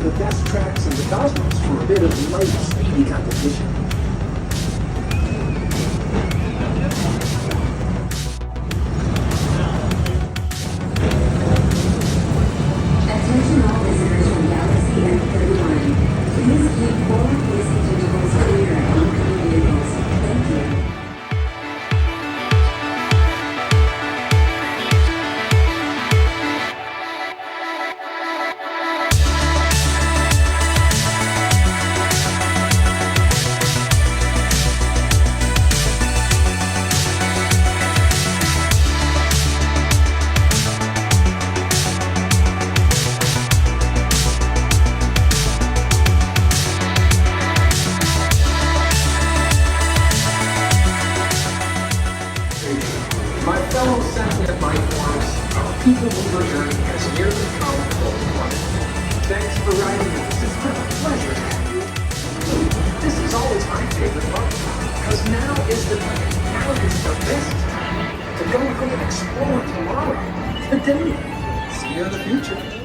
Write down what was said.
the best tracks in the cosmos for a bit of light, speedy competition. Attention all visitors from Galaxy M31. Please keep forward-facing intervals clear of oncoming vehicles. Thank you. My fellow sentient life forms, our PeopleMover journey has nearly come full point. Thanks for riding with us. It's been a pleasure to have you. This is always my favorite part, because now is the time. Now is the best time to go and explore tomorrow. Today. See you in the future.